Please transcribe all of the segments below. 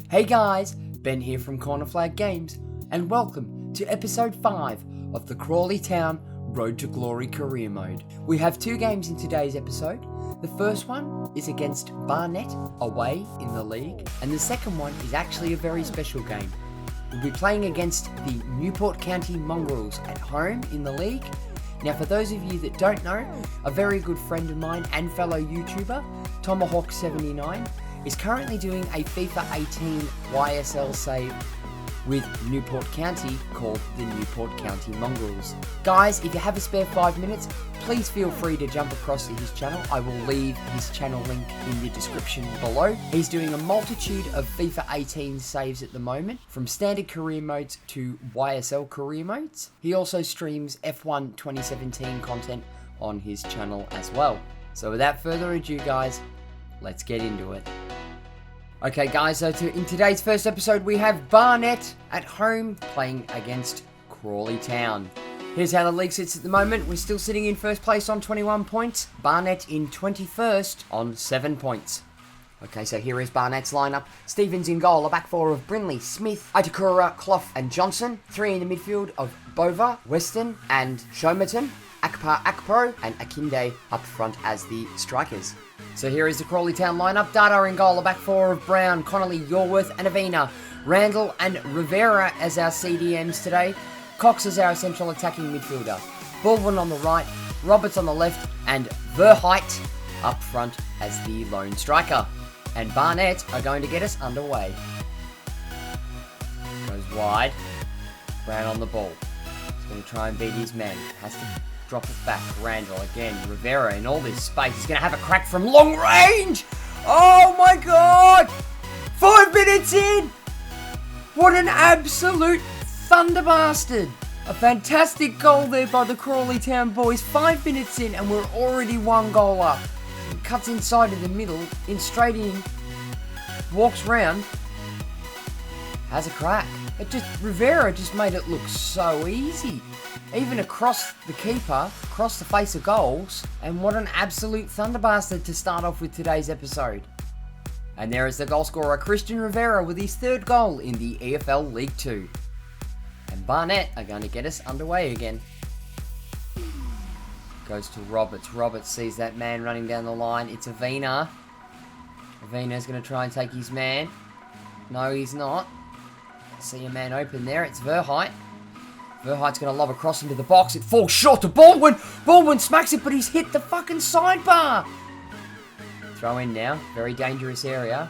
Hey guys, Ben here from Corner Flag Games, and welcome to episode 5 of the Crawley Town Road to Glory career mode. We have 2 games in today's episode. The first one is against Barnet away in the league, and the second one is actually a very special game. We'll be playing against the Newport County Mongrels at home in the league. Now, for those of you that don't know, a very good friend of mine and fellow YouTuber, Tomahawk79, is currently doing a FIFA 18 YSL save with Newport County called the Newport County Mongrels. Guys, if you have a spare 5 minutes, please feel free to jump across to his channel. I will leave his channel link in the description below. He's doing a multitude of FIFA 18 saves at the moment, from standard career modes to YSL career modes. He also streams F1 2017 content on his channel as well. So without further ado guys, let's get into it. Okay guys, so in today's first episode we have Barnet at home playing against Crawley Town. Here's how the league sits at the moment. We're still sitting in first place on 21 points. Barnet in 21st on 7 points. Okay, so here is Barnet's lineup. Stevens in goal, a back four of Brindley, Smith, Itakura, Clough and Johnson. 3 in the midfield of Bova, Weston and Shomerton. Akpo and Akinde up front as the strikers. So here is the Crawley Town lineup. Data in goal, a back four of Brown, Connolly, Yorworth and Avina. Randall and Rivera as our CDMs today. Cox is our central attacking midfielder. Baldwin on the right, Roberts on the left and Verheit up front as the lone striker. And Barnet are going to get us underway. Goes wide. Brown on the ball. He's going to try and beat his man. Has to drop it back. Randall again. Rivera in all this space. He's going to have a crack from long range. Oh my god! 5 minutes in! What an absolute thunder bastard! A fantastic goal there by the Crawley Town boys. 5 minutes in and we're already 1 goal up. He cuts inside in the middle, in straight in, walks round, has a crack. Rivera just made it look so easy. Even across the keeper, across the face of goals, and what an absolute thunder bastard to start off with today's episode. And there is the goal scorer, Christian Rivera, with his 3rd goal in the EFL League 2. And Barnet are going to get us underway again. Goes to Roberts. Roberts sees that man running down the line. It's Avina. Avina's going to try and take his man. No, he's not. See a man open there. It's Verheit. Verheit's going to lob across into the box. It falls short to Baldwin. Baldwin smacks it, but he's hit the fucking sidebar. Throw in now. Very dangerous area.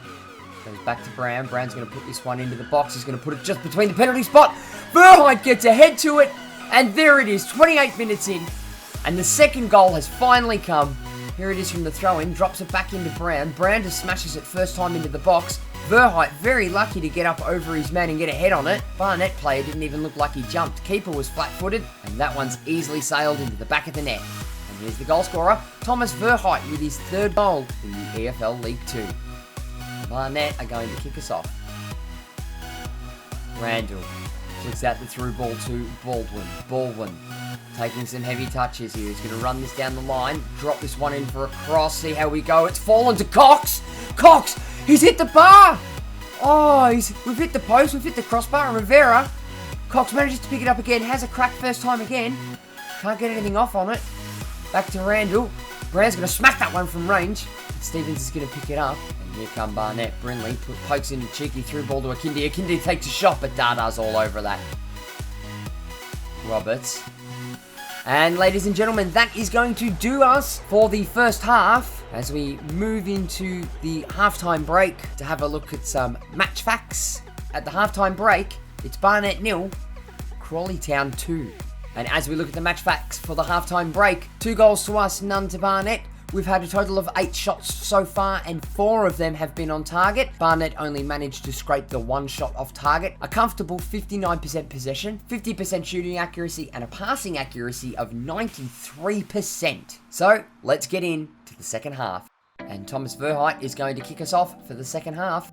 Goes back to Brown. Brown's going to put this one into the box. He's going to put it just between the penalty spot. Verheit gets ahead to it. And there it is. 28 minutes in. And the second goal has finally come. Here it is from the throw-in. Drops it back into Brown. Brown just smashes it first time into the box. Verheit very lucky to get up over his man and get a head on it. Barnet player didn't even look like he jumped. Keeper was flat-footed. And that one's easily sailed into the back of the net. And here's the goal scorer, Thomas Verheit, with his 3rd goal in the EFL League 2. Barnet are going to kick us off. Randall flicks out the through ball to Baldwin. Baldwin taking some heavy touches here. He's going to run this down the line. Drop this one in for a cross. See how we go. It's fallen to Cox. Cox! He's hit the bar! Oh, we've hit the post. We've hit the crossbar. And Rivera. Cox manages to pick it up again. Has a crack first time again. Can't get anything off on it. Back to Randall. Brown's going to smack that one from range. Stevens is going to pick it up. And here come Barnet. Brindley pokes in a cheeky through ball to Akinde. Akinde takes a shot, but Dada's all over that. Roberts. And ladies and gentlemen, that is going to do us for the first half. As we move into the halftime break to have a look at some match facts. At the halftime break, it's Barnet 0, Crawley Town 2. And as we look at the match facts for the halftime break, 2 goals to us, none to Barnet. We've had a total of 8 shots so far and 4 of them have been on target. Barnet only managed to scrape the 1 shot off target. A comfortable 59% possession, 50% shooting accuracy and a passing accuracy of 93%. So let's get in to the second half. And Thomas Verheit is going to kick us off for the second half.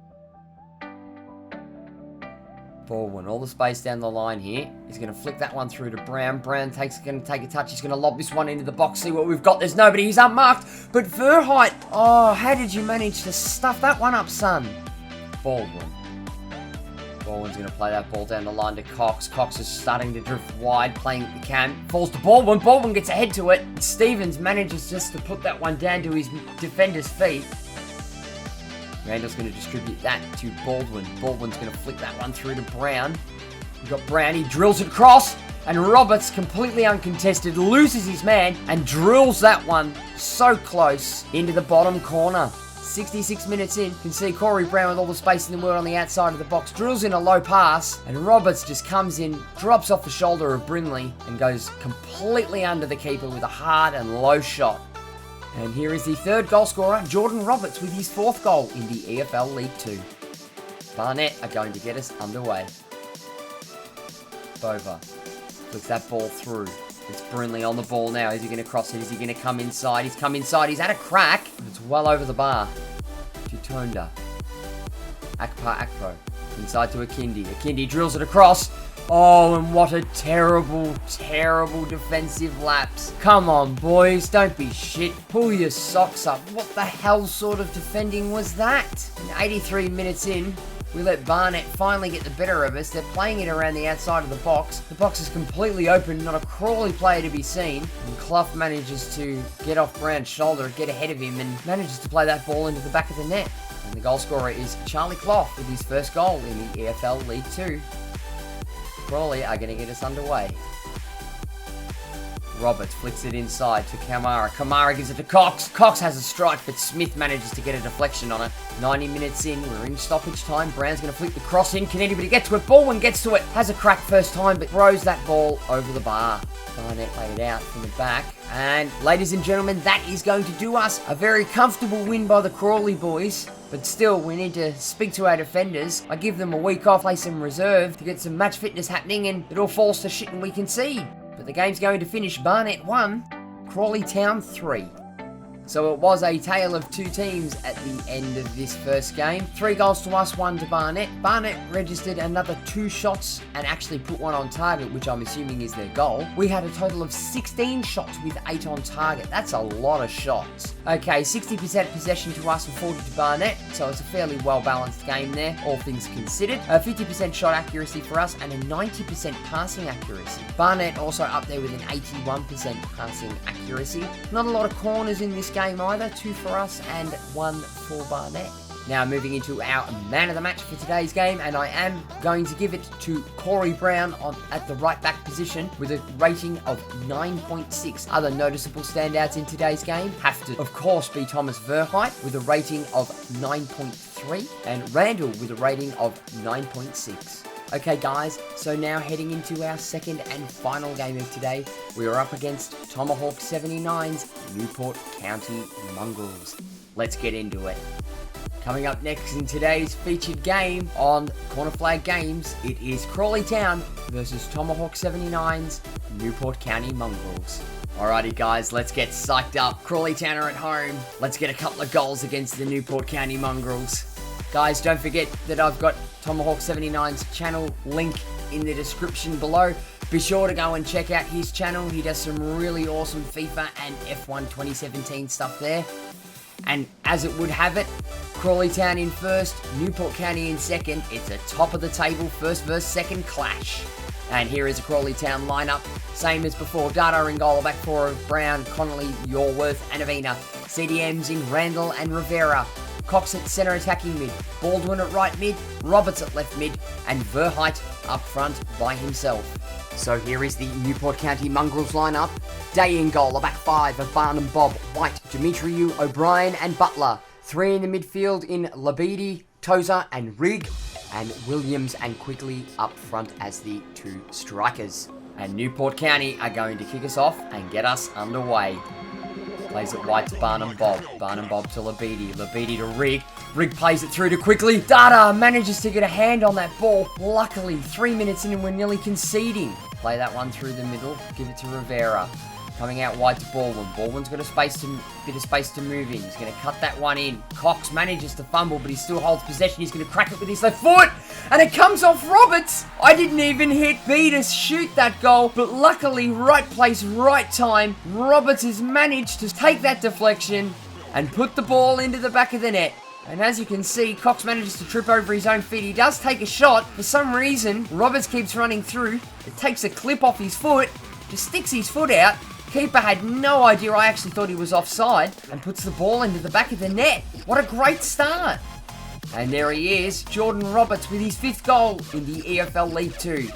Baldwin, all the space down the line here. He's going to flick that one through to Brown. Brown going to take a touch. He's going to lob this one into the box. See what we've got. There's nobody. He's unmarked. But Verheit, oh, how did you manage to stuff that one up, son? Baldwin. Baldwin's going to play that ball down the line to Cox. Cox is starting to drift wide, playing at the cam. Falls to Baldwin. Baldwin gets ahead to it. Stevens manages just to put that one down to his defender's feet. Randall's going to distribute that to Baldwin. Baldwin's going to flick that one through to Brown. We've got Brown. He drills it across. And Roberts, completely uncontested, loses his man and drills that one so close into the bottom corner. 66 minutes in, you can see Corey Brown with all the space in the world on the outside of the box, drills in a low pass, and Roberts just comes in, drops off the shoulder of Brindley, and goes completely under the keeper with a hard and low shot. And here is the third goal scorer, Jordan Roberts, with his fourth goal in the EFL League 2. Barnet are going to get us underway. Bova flicks that ball through. It's Brindley on the ball now. Is he going to cross it? Is he going to come inside? He's come inside. He's had a crack. It's well over the bar. To Tonda. Akpro. Inside to Akindi. Akindi drills it across. Oh, and what a terrible, terrible defensive lapse. Come on, boys. Don't be shit. Pull your socks up. What the hell sort of defending was that? And 83 minutes in, we let Barnet finally get the better of us. They're playing it around the outside of the box. The box is completely open, not a Crawley player to be seen. And Clough manages to get off Brown's shoulder, get ahead of him, and manages to play that ball into the back of the net. And the goal scorer is Charlie Clough with his first goal in the EFL League 2. Crawley are going to get us underway. Roberts flicks it inside to Kamara. Kamara gives it to Cox. Cox has a strike, but Smith manages to get a deflection on it. 90 minutes in, we're in stoppage time. Brown's going to flick the cross in. Can anybody get to it? Baldwin gets to it. Has a crack first time, but throws that ball over the bar. Barnet laid it out from the back. And ladies and gentlemen, that is going to do us a very comfortable win by the Crawley boys. But still, we need to speak to our defenders. I give them a week off, play some reserve to get some match fitness happening, and it all falls to shit and we concede. But the game's going to finish Barnet 1, Crawley Town 3. So it was a tale of two teams at the end of this first game. 3 goals to us, 1 to Barnet. Barnet registered another 2 shots and actually put 1 on target, which I'm assuming is their goal. We had a total of 16 shots with 8 on target. That's a lot of shots. Okay, 60% possession to us and 40 to Barnet, so it's a fairly well-balanced game there, all things considered. A 50% shot accuracy for us and a 90% passing accuracy. Barnet also up there with an 81% passing accuracy. Not a lot of corners in this game either, 2 for us and 1 for Barnet. Now moving into our man of the match for today's game, and I am going to give it to Corey Brown at the right back position with a rating of 9.6. Other noticeable standouts in today's game have to, of course, be Thomas Verheit with a rating of 9.3 and Randall with a rating of 9.6. Okay guys, so now heading into our second and final game of today, we are up against Tomahawk 79's Newport County Mongrels. Let's get into it. Coming up next in today's featured game on Corner Flag Games, it is Crawley Town versus Tomahawk 79's Newport County Mongrels. Alrighty guys, let's get psyched up. Crawley Town are at home. Let's get a couple of goals against the Newport County Mongrels. Guys, don't forget that I've got Tomahawk 79's channel link in the description below. Be sure to go and check out his channel. He does some really awesome FIFA and F1 2017 stuff there. And as it would have it, Crawley Town in first, Newport County in second. It's a top of the table first versus second clash. And here is a Crawley Town lineup. Same as before. Data in goal, back four of Brown, Connolly, Yorworth and Avina. CDMs in Randall and Rivera. Cox at centre attacking mid, Baldwin at right mid, Roberts at left mid, and Verheit up front by himself. So here is the Newport County Mongrels lineup. Day in goal, a back five of Barnum, Bob, White, Demetriou, O'Brien and Butler. 3 in the midfield in Labidi, Tozer and Rigg, and Williams and Quigley up front as the 2 strikers. And Newport County are going to kick us off and get us underway. Plays it wide to Barnum Bob. Barnum Bob to Labidi. Labidi to Rigg. Rigg plays it through to Quigley. Data manages to get a hand on that ball. Luckily, 3 minutes in and we're nearly conceding. Play that one through the middle. Give it to Rivera. Coming out wide to Baldwin. Baldwin's got a bit of space to move in. He's going to cut that one in. Cox manages to fumble, but he still holds possession. He's going to crack it with his left foot. And it comes off Roberts. I didn't even hit B to shoot that goal, but luckily, right place, right time. Roberts has managed to take that deflection and put the ball into the back of the net. And as you can see, Cox manages to trip over his own feet. He does take a shot. For some reason, Roberts keeps running through. It takes a clip off his foot. Just sticks his foot out. Keeper had no idea. I actually thought he was offside. And puts the ball into the back of the net. What a great start. And there he is, Jordan Roberts with his 5th goal in the EFL League 2.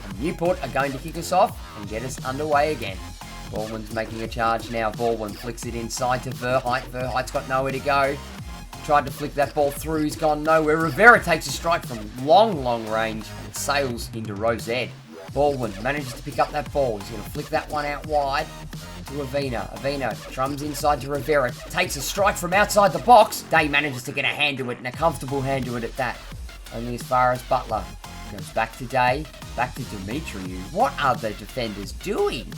And Newport are going to kick us off and get us underway again. Baldwin's making a charge now. Baldwin flicks it inside to Verheit. Verheit's got nowhere to go. Tried to flick that ball through. He's gone nowhere. Rivera takes a strike from long range and sails into Rosette. Baldwin manages to pick up that ball. He's going to flick that one out wide to Avina. Avina drums inside to Rivera. Takes a strike from outside the box. Day manages to get a hand to it, and a comfortable hand to it at that. Only as far as Butler. Goes back to Day. Back to Dimitriou. What are the defenders doing?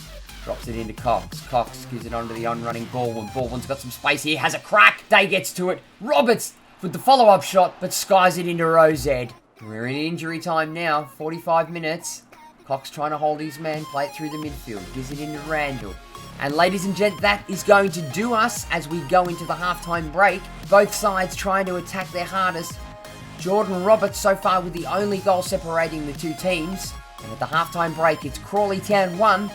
Drops it into Cox. Cox gives it onto the on-running Baldwin. Baldwin's got some space here. Has a crack. Day gets to it. Roberts with the follow-up shot, but skies it into Rosette. We're in injury time now. 45 minutes. Cox trying to hold his man, play it through the midfield, gives it into Randall. And ladies and gents, that is going to do us as we go into the halftime break. Both sides trying to attack their hardest. Jordan Roberts so far with the only goal separating the two teams. And at the halftime break, it's Crawley Town 1,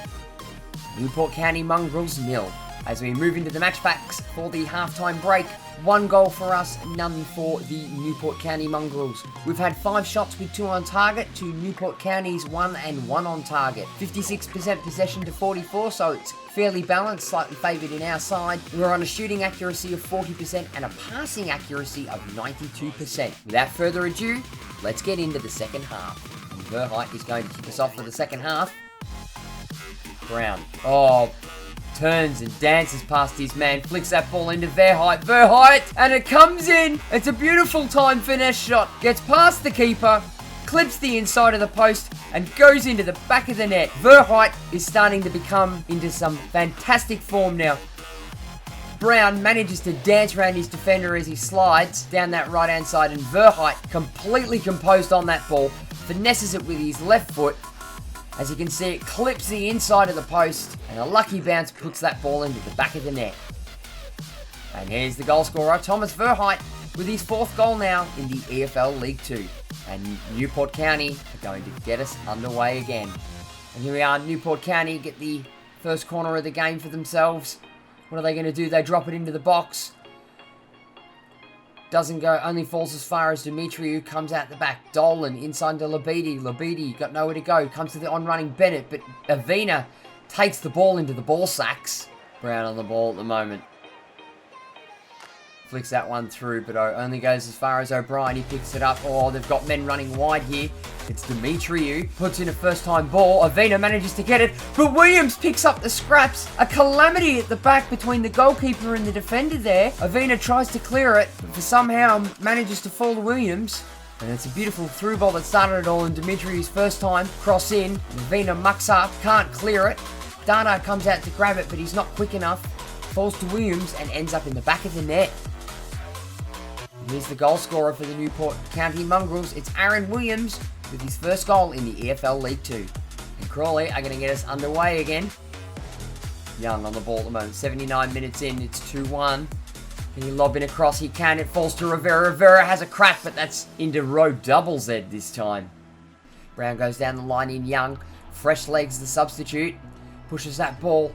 Newport County Mongrels 0. As we move into the match packs for the halftime break, 1 goal for us, none for the Newport County Mongrels. We've had 5 shots with 2 on target to Newport County's 1 and 1 on target. 56% possession to 44, so it's fairly balanced, slightly favoured in our side. We're on a shooting accuracy of 40% and a passing accuracy of 92%. Without further ado, let's get into the second half. And Verheit is going to kick us off for the second half. Brown. Oh, turns and dances past his man, flicks that ball into Verheit, and it comes in. It's a beautiful time finesse shot, gets past the keeper, clips the inside of the post, and goes into the back of the net. Verheit is starting to become into some fantastic form now. Brown manages to dance around his defender as he slides down that right hand side, and Verheit, completely composed on that ball, finesses it with his left foot. As you can see, it clips the inside of the post, and a lucky bounce puts that ball into the back of the net. And here's the goal scorer, Thomas Verheit, with his 4th goal now in the EFL League 2. And Newport County are going to get us underway again. And here we are, Newport County get the first corner of the game for themselves. What are they going to do? They drop it into the box. Doesn't go, only falls as far as Dimitriou, comes out the back. Dolan inside to Labidi. Labidi got nowhere to go. Comes to the on-running Bennett, but Avina takes the ball into the ball sacks. Brown on the ball at the moment. Flicks that one through, but only goes as far as O'Brien. He picks it up. Oh, they've got men running wide here. It's Dimitriou. Puts in a first-time ball. Avina manages to get it, but Williams picks up the scraps. A calamity at the back between the goalkeeper and the defender there. Avina tries to clear it, but somehow manages to fall to Williams. And it's a beautiful through ball that started it all, and Dimitriou's first time. Cross in. Avina mucks up. Can't clear it. Dana comes out to grab it, but he's not quick enough. Falls to Williams and ends up in the back of the net. Here's the goal scorer for the Newport County Mongrels. It's Aaron Williams with his first goal in the EFL League 2. And Crawley are going to get us underway again. Young on the ball at the moment. 79 minutes in. It's 2-1. Can he lob in across? He can. It falls to Rivera. Rivera has a crack, but that's into row double Z this time. Brown goes down the line in Young. Fresh legs the substitute. Pushes that ball.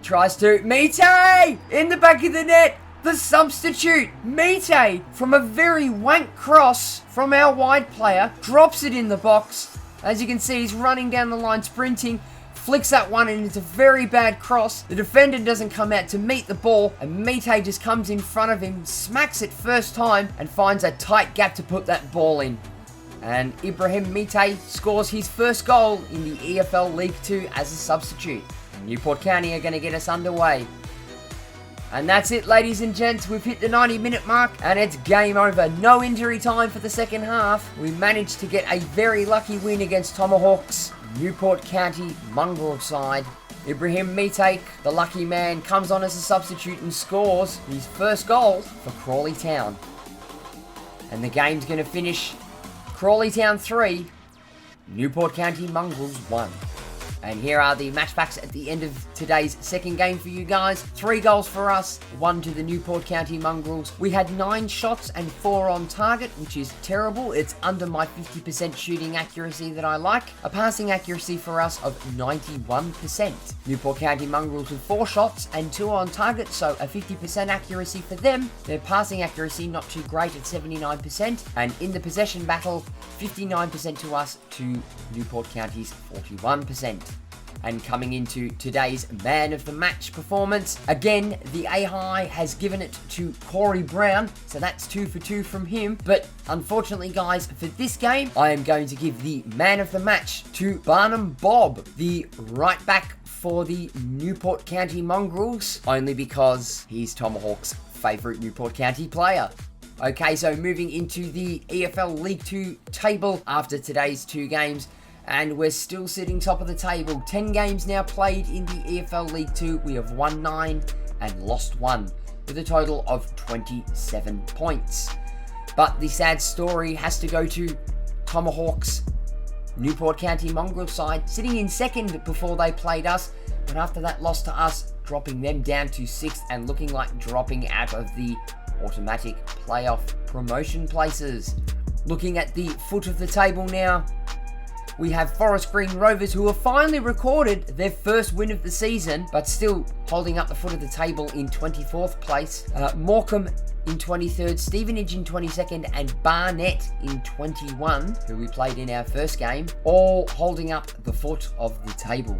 Tries to. Mite! In the back of the net. The substitute, Mite, from a very wank cross from our wide player, drops it in the box. As you can see, he's running down the line, sprinting, flicks that one and it's a very bad cross. The defender doesn't come out to meet the ball, and Mite just comes in front of him, smacks it first time, and finds a tight gap to put that ball in. And Ibrahim Mite scores his first goal in the EFL League 2 as a substitute. Newport County are going to get us underway. And that's it, ladies and gents. We've hit the 90-minute mark, and it's game over. No injury time for the second half. We managed to get a very lucky win against Tomahawks, Newport County Mongrel side. Ibrahim Mite, the lucky man, comes on as a substitute and scores his first goal for Crawley Town. And the game's going to finish Crawley Town 3, Newport County Mongrels 1. And here are the match packs at the end of today's second game for you guys. 3 goals for us, 1 to the Newport County Mongrels. We had 9 shots and 4 on target, which is terrible. It's under my 50% shooting accuracy that I like. A passing accuracy for us of 91%. Newport County Mongrels with 4 shots and 2 on target, so a 50% accuracy for them. Their passing accuracy not too great at 79%, and in the possession battle, 59% to us to Newport County's 41%. And coming into today's man of the match performance, again, the A-High has given it to Corey Brown, so that's 2 for 2 from him. But unfortunately, guys, for this game, I am going to give the man of the match to Barnum Bob, the right back for the Newport County Mongrels, only because he's Tomahawk's favourite Newport County player. Okay, so moving into the EFL League 2 table after today's 2 games, and we're still sitting top of the table. 10 games now played in the EFL League 2. We have won 9 and lost 1, with a total of 27 points. But the sad story has to go to Tomahawk's Newport County Mongrel side, sitting in second before they played us, but after that loss to us, dropping them down to 6th and looking like dropping out of the automatic playoff promotion places. Looking at the foot of the table now, we have Forest Green Rovers, who have finally recorded their first win of the season, but still holding up the foot of the table in 24th place. Morecambe in 23rd, Stevenage in 22nd, and Barnet in 21, who we played in our first game, all holding up the foot of the table.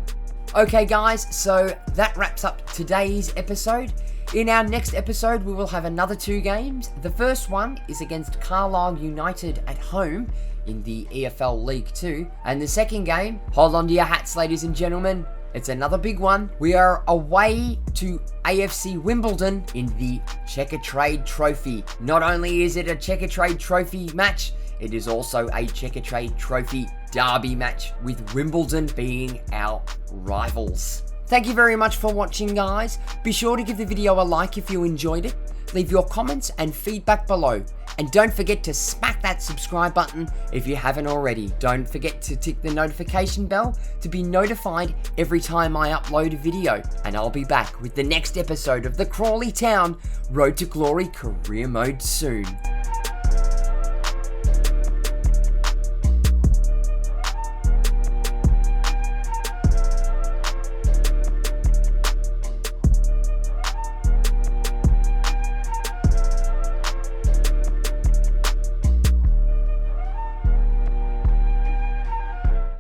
Okay guys, so that wraps up today's episode. In our next episode, we will have another 2 games. The first one is against Carlisle United at home in the EFL League 2. And the second game, hold on to your hats, ladies and gentlemen, it's another big one. We are away to AFC Wimbledon in the Checkatrade Trophy. Not only is it a Checkatrade Trophy match, it is also a Checkatrade Trophy derby match, with Wimbledon being our rivals. Thank you very much for watching, guys. Be sure to give the video a like if you enjoyed it. Leave your comments and feedback below. And don't forget to smack that subscribe button if you haven't already. Don't forget to tick the notification bell to be notified every time I upload a video. And I'll be back with the next episode of the Crawley Town Road to Glory Career Mode soon.